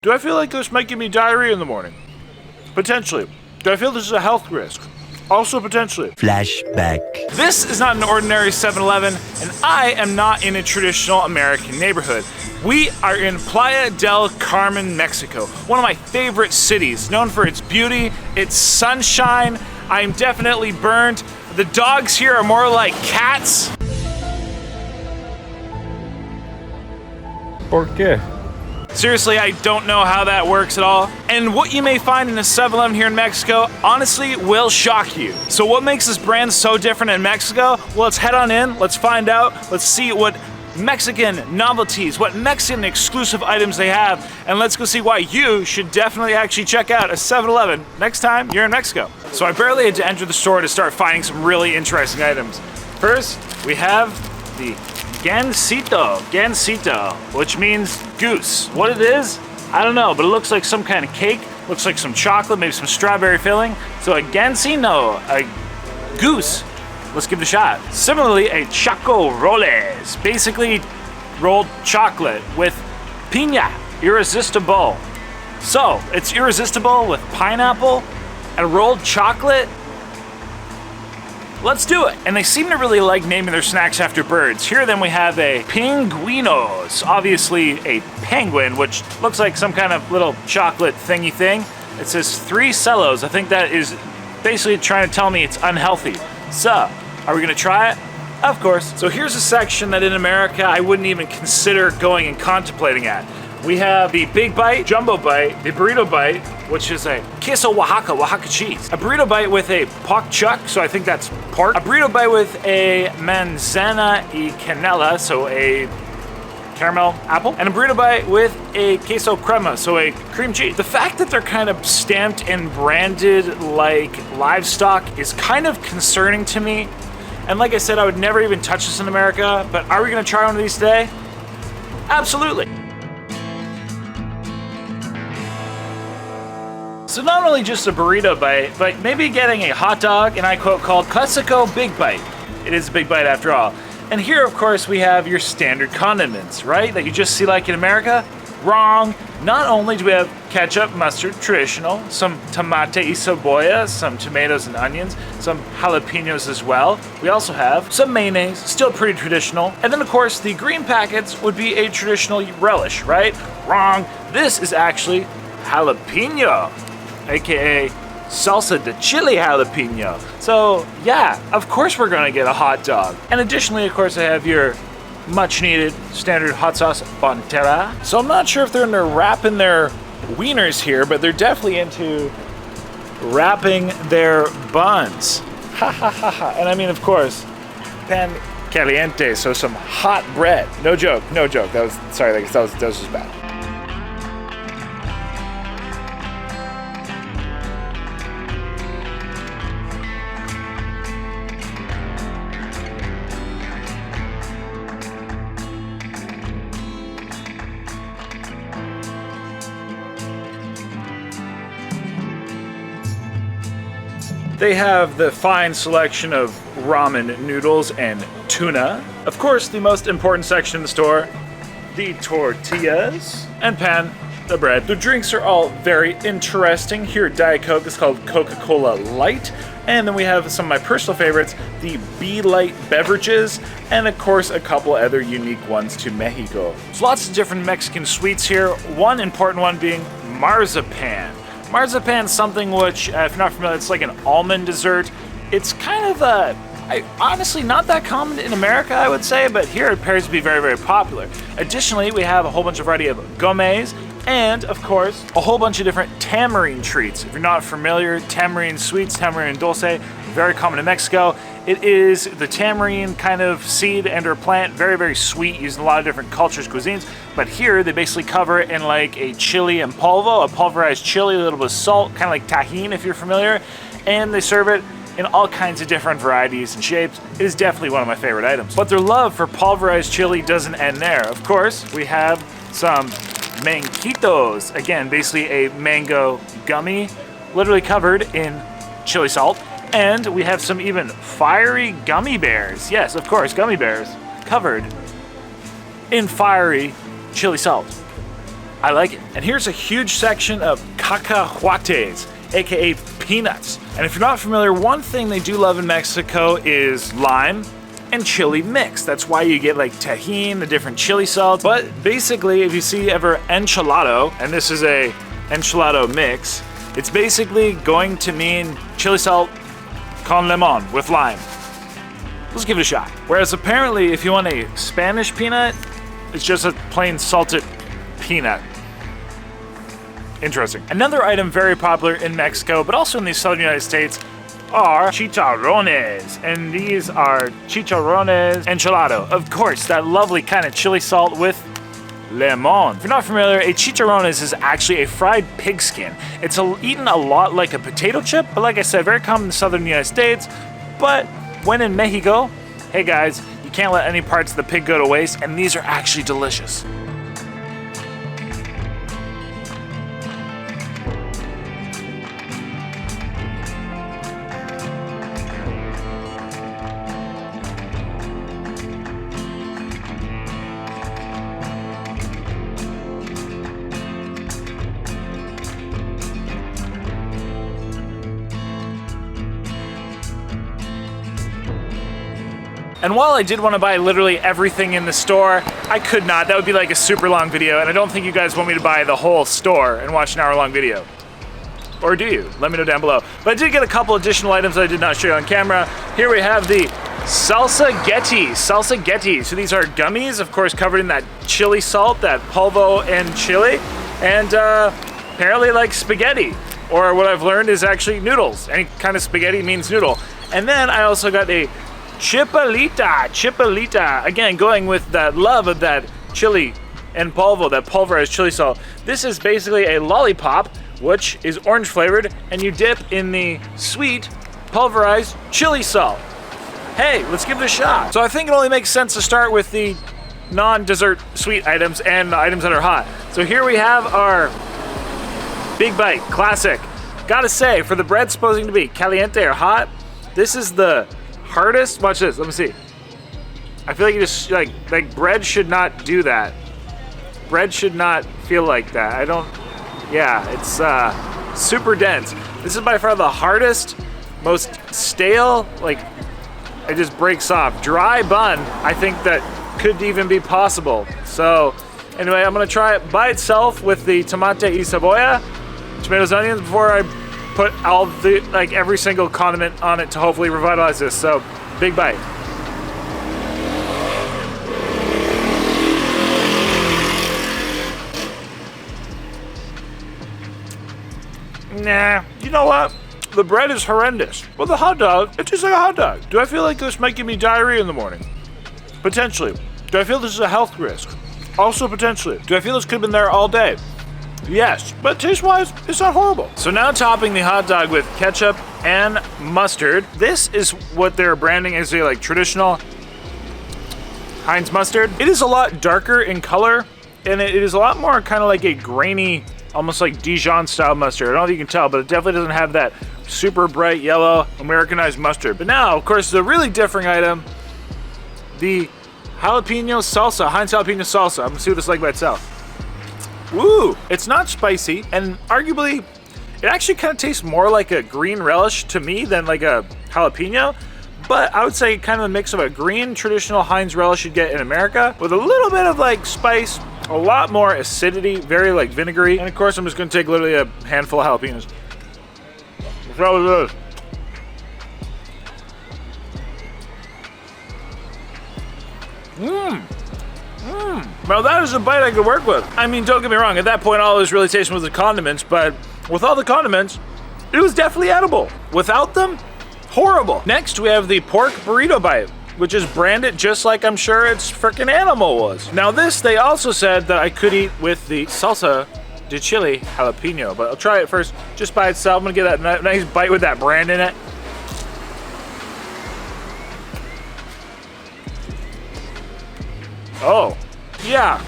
Do I feel like this might give me diarrhea in the morning? Potentially. Do I feel this is a health risk? Also potentially. Flashback. This is not an ordinary 7-Eleven, and I am not in a traditional American neighborhood. We are in Playa del Carmen, Mexico, one of my favorite cities, known for its beauty, its sunshine. I am definitely burned. The dogs here are more like cats. ¿Por qué? Seriously, I don't know how that works at all. And what you may find in a 7-Eleven here in Mexico, honestly, will shock you. So what makes this brand so different in Mexico? Well, let's head on in, let's find out, let's see what Mexican novelties, what Mexican exclusive items they have, and let's go see why you should definitely actually check out a 7-Eleven next time you're in Mexico. So I barely had to enter the store to start finding some really interesting items. First, we have the Gansito, which means goose. What it is, I don't know, but it looks like some kind of cake, looks like some chocolate, maybe some strawberry filling. So a Gansino, a goose. Let's give it a shot. Similarly, a Choco Roles, basically rolled chocolate with piña, irresistible. So it's irresistible with pineapple and rolled chocolate. Let's do it. And they seem to really like naming their snacks after birds. Here then we have a Pingüinos, obviously a penguin, which looks like some kind of little chocolate thingy thing. It says 3 cellos. I think that is basically trying to tell me it's unhealthy. So, are we gonna try it? Of course. So here's a section that in America I wouldn't even consider going and contemplating at. We have the Big Bite, Jumbo Bite, the Burrito Bite, which is a queso Oaxaca cheese. A burrito bite with a pork chuck, so I think that's pork. A burrito bite with a manzana y canela, so a caramel apple. And a burrito bite with a queso crema, so a cream cheese. The fact that they're kind of stamped and branded like livestock is kind of concerning to me. And like I said, I would never even touch this in America, but are we gonna try one of these today? Absolutely. So not only just a burrito bite, but maybe getting a hot dog, and I quote, called Classico Big Bite. It is a big bite after all. And here, of course, we have your standard condiments, right? That you just see like in America. Wrong. Not only do we have ketchup, mustard, traditional, some tomate y cebolla, some tomatoes and onions, some jalapenos as well. We also have some mayonnaise, still pretty traditional. And then, of course, the green packets would be a traditional relish, right? Wrong. This is actually jalapeno, aka salsa de chili jalapeno. So yeah, of course we're gonna get a hot dog. And additionally, of course, I have your much needed standard hot sauce Bonterra. So I'm not sure if they're into wrapping their wieners here, but they're definitely into wrapping their buns. Ha ha ha ha. And I mean, of course, pan caliente, so some hot bread. No joke, no joke. That was just bad. They have the fine selection of ramen noodles and tuna. Of course, the most important section in the store, the tortillas and pan, the bread. The drinks are all very interesting. Here at Diet Coke, it's called Coca-Cola Light. And then we have some of my personal favorites, the Be Light beverages, and of course, a couple other unique ones to Mexico. There's lots of different Mexican sweets here. One important one being marzipan. Marzipan is something which, if you're not familiar, it's like an almond dessert. It's kind of honestly not that common in America, I would say, but here it appears to be very, very popular. Additionally, we have a whole bunch of variety of gommes, and of course, a whole bunch of different tamarind treats. If you're not familiar, tamarind sweets, tamarind dulce, very common in Mexico. It is the tamarind kind of seed and or plant, very, very sweet, used in a lot of different cultures, cuisines. But here, they basically cover it in like a chili and polvo, a pulverized chili, a little bit of salt, kind of like tajin if you're familiar. And they serve it in all kinds of different varieties and shapes. It is definitely one of my favorite items. But their love for pulverized chili doesn't end there. Of course, we have some manquitos. Again, basically a mango gummy, literally covered in chili salt. And we have some even fiery gummy bears. Yes, of course, gummy bears covered in fiery chili salt. I like it. And here's a huge section of cacahuates, aka peanuts. And if you're not familiar, one thing they do love in Mexico is lime and chili mix. That's why you get like tajin, the different chili salt. But basically, if you see ever enchilado, and this is a enchilado mix, it's basically going to mean chili salt con limon with lime. Let's give it a shot. Whereas apparently, if you want a Spanish peanut, it's just a plain salted peanut. Interesting. Another item very popular in Mexico, but also in the southern United States, are chicharrones. And these are chicharrones enchilado. Of course, that lovely kind of chili salt with lemon. If you're not familiar, a chicharrones is actually a fried pig skin. It's eaten a lot like a potato chip, but like I said, very common in the southern United States. But when in Mexico, hey guys, you can't let any parts of the pig go to waste, and these are actually delicious. And while I did want to buy literally everything in the store, I could not. That would be like a super long video, and I don't think you guys want me to buy the whole store and watch an hour-long video. Or do you? Let me know down below. But I did get a couple additional items that I did not show you on camera. Here we have the salsa getti. So these are gummies, of course, covered in that chili salt, that polvo and chili, and apparently like spaghetti. Or what I've learned is actually noodles. Any kind of spaghetti means noodle. And then I also got a chipolita, again going with that love of that chili and polvo, that pulverized chili salt. This is basically a lollipop, which is orange flavored, and you dip in the sweet pulverized chili salt. Hey, let's give it a shot. So I think it only makes sense to start with the non-dessert sweet items and the items that are hot. So here we have our big bite, classic. Gotta say, for the bread supposing to be caliente or hot, this is the hardest. Watch this, let me see. I feel like you just, like bread should not do that. Bread should not feel like that. It's super dense. This is by far the hardest, most stale, like, it just breaks off. Dry bun, I think that could even be possible. So, anyway, I'm gonna try it by itself with the tomate y cebolla, tomatoes, onions, before I put all the, like, every single condiment on it to hopefully revitalize this. So, big bite. Nah, you know what? The bread is horrendous. But the hot dog, it tastes like a hot dog. Do I feel like this might give me diarrhea in the morning? Potentially. Do I feel this is a health risk? Also potentially. Do I feel this could have been there all day? Yes, but taste-wise, it's not horrible. So now topping the hot dog with ketchup and mustard. This is what they're branding as a like traditional Heinz mustard. It is a lot darker in color, and it is a lot more kind of like a grainy, almost like Dijon style mustard. I don't know if you can tell, but it definitely doesn't have that super bright yellow Americanized mustard. But now, of course, the really different item, the jalapeno salsa, Heinz jalapeno salsa. I'm gonna see what this is like by itself. Woo! It's not spicy, and arguably, it actually kind of tastes more like a green relish to me than like a jalapeno. But I would say kind of a mix of a green traditional Heinz relish you'd get in America with a little bit of like spice, a lot more acidity, very like vinegary. And of course, I'm just gonna take literally a handful of jalapenos. Throw this. Now that is a bite I could work with. I mean, don't get me wrong, at that point all I was really tasting was the condiments, but with all the condiments, it was definitely edible. Without them, horrible. Next, we have the pork burrito bite, which is branded just like I'm sure its frickin' animal was. Now this, they also said that I could eat with the salsa de chili jalapeno, but I'll try it first just by itself. I'm gonna get that nice bite with that brand in it. Oh, yeah.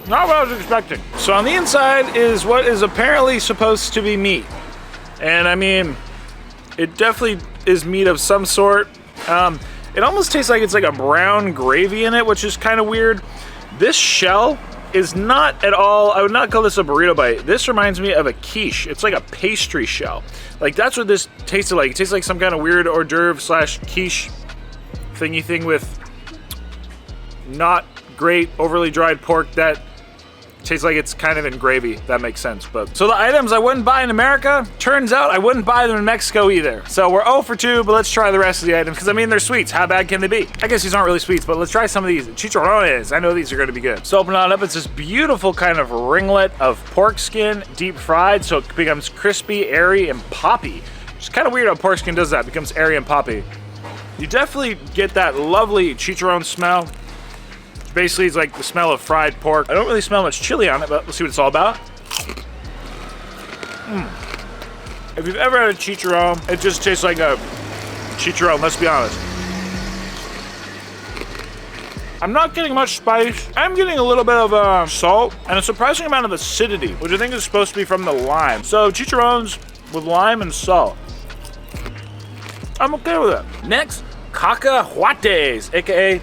Not what I was expecting. So on the inside is what is apparently supposed to be meat. And I mean, it definitely is meat of some sort. It almost tastes like it's like a brown gravy in it, which is kind of weird. This shell is not at all, I would not call this a burrito bite. This reminds me of a quiche. It's like a pastry shell. Like that's what this tasted like. It tastes like some kind of weird hors d'oeuvre slash quiche thingy thing with not great overly dried pork that tastes like it's kind of in gravy. That makes sense. But so the items I wouldn't buy in America, turns out I wouldn't buy them in Mexico either. So we're 0 for 2, but let's try the rest of the items because I mean they're sweets. How bad can they be? I guess these aren't really sweets, but let's try some of these chicharrones. I know these are going to be good. So open it up. It's this beautiful kind of ringlet of pork skin, deep fried, so it becomes crispy, airy, and poppy. It's kind of weird how pork skin does that. It becomes airy and poppy. You definitely get that lovely chicharron smell. Basically, it's like the smell of fried pork. I don't really smell much chili on it, but let's see what it's all about. If you've ever had a chicharron, it just tastes like a chicharron, let's be honest. I'm not getting much spice. I'm getting a little bit of salt and a surprising amount of acidity, which I think is supposed to be from the lime. So chicharrones with lime and salt. I'm okay with it. Next, cacahuates, aka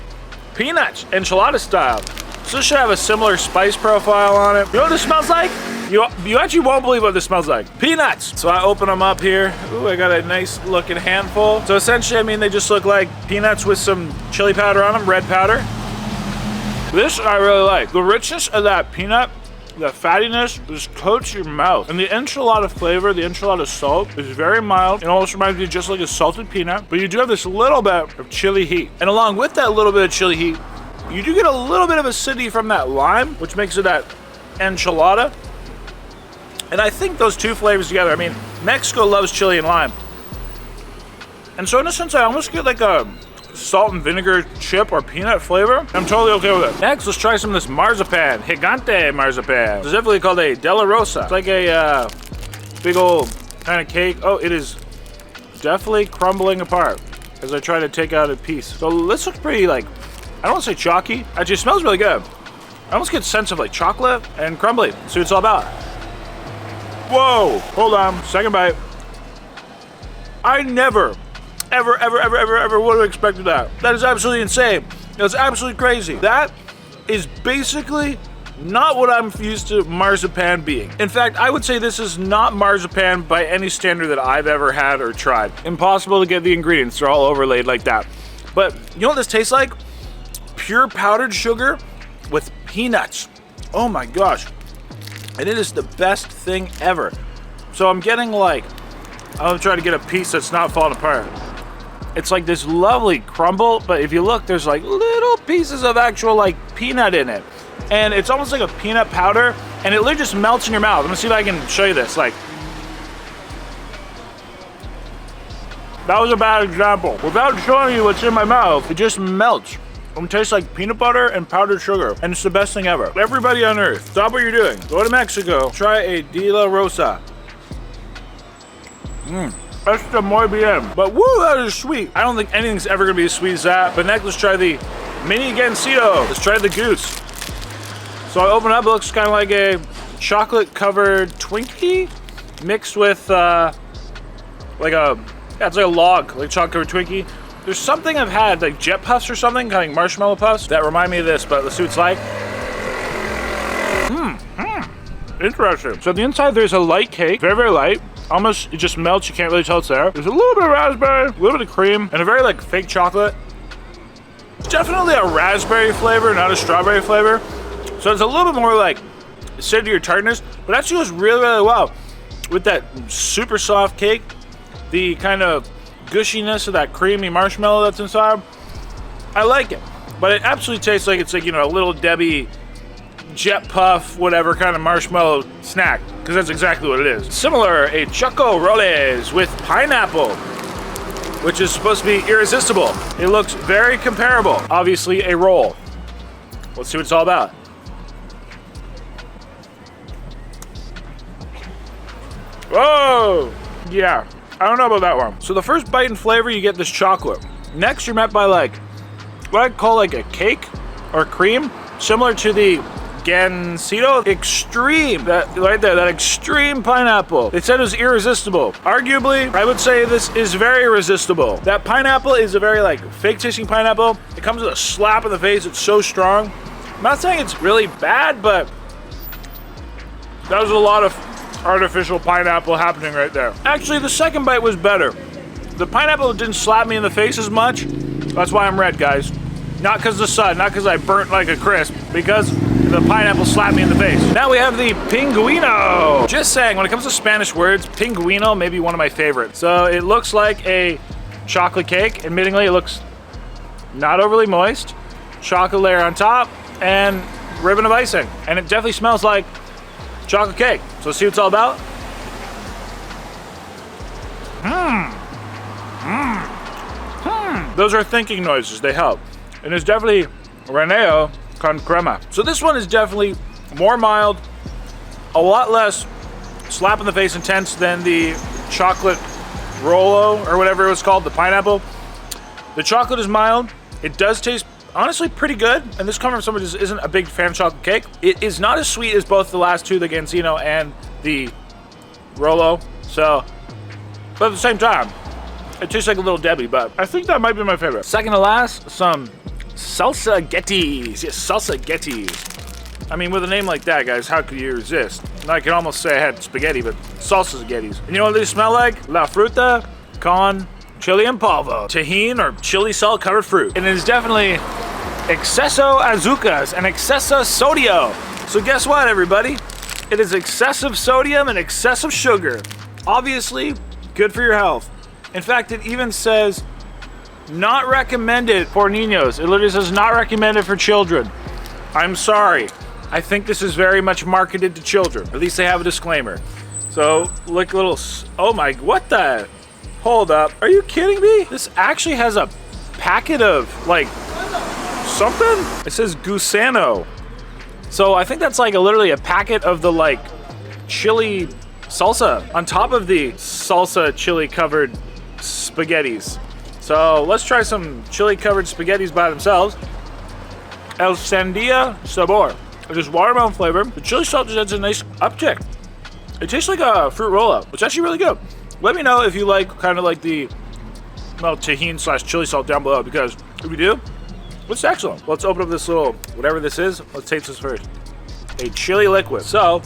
peanuts, enchilada style. So this should have a similar spice profile on it. You know what this smells like? You actually won't believe what this smells like. Peanuts. So I open them up here. Ooh, I got a nice looking handful. So essentially, I mean, they just look like peanuts with some chili powder on them, red powder. This I really like. The richness of that peanut, the fattiness just coats your mouth. And the enchilada flavor, the enchilada salt is very mild. It almost reminds me just like a salted peanut, but you do have this little bit of chili heat. And along with that little bit of chili heat, you do get a little bit of acidity from that lime, which makes it that enchilada. And I think those two flavors together, I mean, Mexico loves chili and lime. And so in a sense, I almost get like a salt and vinegar chip or peanut flavor. I'm totally okay with it. Next, let's try some of this marzipan. Gigante marzipan. It's definitely called a De La Rosa. It's like a big old kind of cake. Oh, it is definitely crumbling apart as I try to take out a piece. So this looks pretty like, I don't want to say chalky. Actually, it smells really good. I almost get a sense of like chocolate and crumbly. See what it's all about. Whoa, hold on, second bite. I never ever would have expected that. That is absolutely insane. That's absolutely crazy. That is basically not what I'm used to marzipan being. In fact, I would say this is not marzipan by any standard that I've ever had or tried. Impossible to get the ingredients. They're all overlaid like that. But you know what this tastes like? Pure powdered sugar with peanuts. Oh my gosh. And it is the best thing ever. So I'm getting like, I'm gonna try to get a piece that's not falling apart. It's like this lovely crumble, but if you look, there's like little pieces of actual like peanut in it. And it's almost like a peanut powder, and it literally just melts in your mouth. I'm gonna see if I can show you this. Like, that was a bad example. Without showing you what's in my mouth, it just melts. It tastes like peanut butter and powdered sugar, and it's the best thing ever. Everybody on earth, stop what you're doing. Go to Mexico, try a De La Rosa. Extra muy bien. But woo, that is sweet. I don't think anything's ever gonna be as sweet as that. But next, let's try the mini gansito. Let's try the goose. So I open it up, it looks kind of like a chocolate-covered Twinkie mixed with it's like a log, like chocolate-covered Twinkie. There's something I've had, like jet puffs or something, kind of like marshmallow puffs, that remind me of this, but let's see what it's like. Interesting. So the inside, there's a light cake, very, very light. Almost, it just melts, you can't really tell it's there. There's a little bit of raspberry, a little bit of cream, and a very like fake chocolate. It's definitely a raspberry flavor, not a strawberry flavor. So it's a little bit more like acidity or tartness, but actually goes really, really well with that super soft cake, the kind of gushiness of that creamy marshmallow that's inside. I like it, but it absolutely tastes like it's like, you know, a Little Debbie jet puff, whatever kind of marshmallow snack, because that's exactly what it is. Similar, a Choco Roles with pineapple, which is supposed to be irresistible. It looks very comparable. Obviously a roll. Let's see what it's all about. Whoa! Yeah, I don't know about that one. So the first bite and flavor, you get this chocolate. Next, you're met by like, what I'd call like a cake or cream, similar to the Gansito Extreme, that right there, that extreme pineapple. They said it was irresistible. Arguably, I would say this is very irresistible. That pineapple is a very like fake tasting pineapple. It comes with a slap in the face. It's so strong. not saying it's really bad, but that was a lot of artificial pineapple happening right there. Actually, the second bite was better. The pineapple didn't slap me in the face as much. That's why I'm red, guys. Not because of the sun, not because I burnt like a crisp, because the pineapple slapped me in the face. Now we have the pinguino. Just saying, when it comes to Spanish words, pinguino may be one of my favorites. So it looks like a chocolate cake. Admittingly, it looks not overly moist. Chocolate layer on top and ribbon of icing. And it definitely smells like chocolate cake. So let's see what it's all about. Those are thinking noises, they help. And it's definitely Reneo con crema. So this one is definitely more mild, a lot less slap in the face intense than the chocolate Rolo or whatever it was called, the pineapple. The chocolate is mild. It does taste honestly pretty good. And this comes from someone who isn't a big fan of chocolate cake. It is not as sweet as both the last two, the Gansino and the Rolo. So, but at the same time, it tastes like a little Debbie, but I think that might be my favorite. Second to last, some salsa getties. Yes, salsa getties. I mean, with a name like that, guys, how could you resist? And I can almost say I had spaghetti, but salsa getties. And you know what they smell like? La fruta con chili en polvo. Tajin or chili salt covered fruit. And it is definitely exceso azúcares and exceso sodio. So guess what, everybody? It is excessive sodium and excessive sugar. Obviously, good for your health. In fact, it even says not recommended for niños. It literally says not recommended for children. I'm sorry. I think this is very much marketed to children. At least they have a disclaimer. So, look a little, oh my, what the? Hold up. Are you kidding me? This actually has a packet of, like, something? It says gusano. So I think that's like literally a packet of the, like, chili salsa on top of the salsa chili covered spaghettis. So let's try some chili covered spaghettis by themselves. El Sandia Sabor. It is watermelon flavor. The chili salt just adds a nice uptick. It tastes like a fruit roll-up. It's actually really good. Let me know if you like kind of like the Tajin / chili salt down below, because if you do, it's excellent. Let's open up this little, whatever this is. Let's taste this first. A chili liquid. So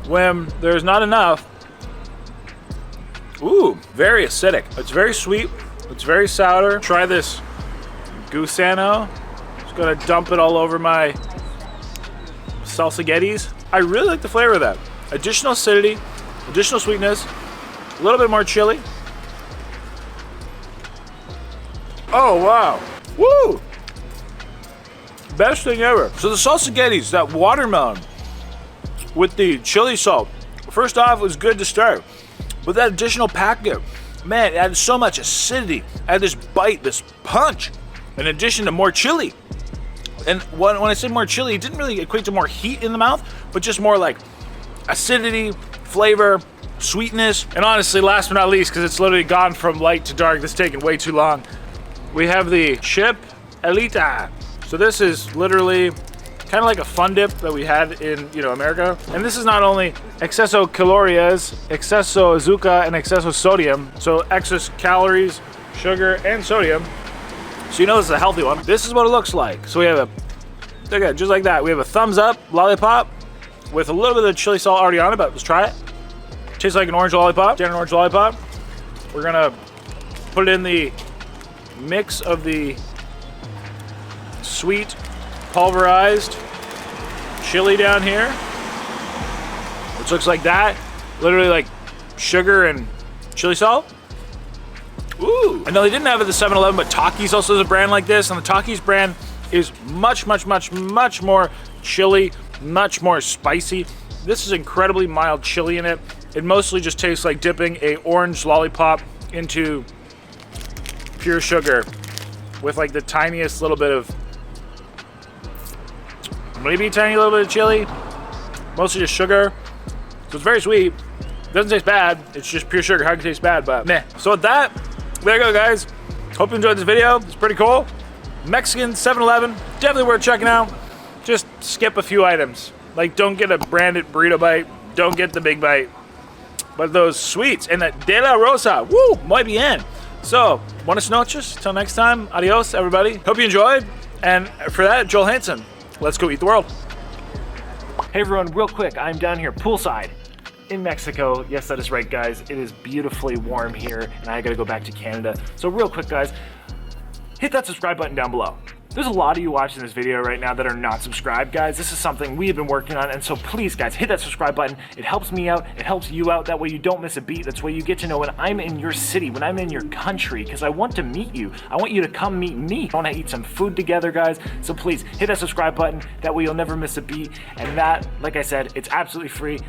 when there's not enough, ooh, very acidic. It's very sweet. It's very sour. Try this gusano. Just gonna dump it all over my salsa-getties. I really like the flavor of that. Additional acidity, additional sweetness, a little bit more chili. Oh, wow. Woo! Best thing ever. So the salsa-getties, that watermelon with the chili salt, first off, it was good to start. But that additional packet, man, it added so much acidity. It had this bite, this punch, in addition to more chili. And when I say more chili, it didn't really equate to more heat in the mouth, but just more like acidity, flavor, sweetness. And honestly, last but not least, because it's literally gone from light to dark, this is taking way too long, we have the chip elita. So this is literally kind of like a fun dip that we had in, America. And this is not only exceso calorías, exceso azúcar, and exceso sodium. So excess calories, sugar, and sodium. So you know this is a healthy one. This is what it looks like. So we have okay, just like that. We have a thumbs up lollipop with a little bit of chili salt already on it, but let's try it. Tastes like an orange lollipop, standard orange lollipop. We're gonna put it in the mix of the sweet pulverized chili down here, which looks like that. Literally like sugar and chili salt. Ooh. I know they didn't have it at the 7-Eleven, but Takis also has a brand like this, and the Takis brand is much more chili, much more spicy. This is incredibly mild chili in it. It mostly just tastes like dipping a orange lollipop into pure sugar with like the tiniest little bit of, maybe a tiny little bit of chili, mostly just sugar. So it's very sweet. Doesn't taste bad. It's just pure sugar. How can it taste bad? But meh. So with that, there you go, guys. Hope you enjoyed this video. It's pretty cool. Mexican 7-Eleven, definitely worth checking out. Just skip a few items. Like, don't get a branded burrito bite. Don't get the big bite. But those sweets and that de la rosa, woo, muy bien. So, buenas noches. Till next time, adios, everybody. Hope you enjoyed. And for that, Joel Hansen. let's go eat the world. Hey everyone, real quick, I'm down here poolside in Mexico. Yes, that is right, guys. It is beautifully warm here, and I gotta go back to Canada. So real quick, guys, hit that subscribe button down below. There's a lot of you watching this video right now that are not subscribed, guys. This is something we have been working on, and so please, guys, hit that subscribe button. It helps me out, it helps you out. That way you don't miss a beat. That's way you get to know when I'm in your city, when I'm in your country, because I want to meet you. I want you to come meet me. I want to eat some food together, guys. So please, hit that subscribe button. That way you'll never miss a beat. And that, like I said, it's absolutely free.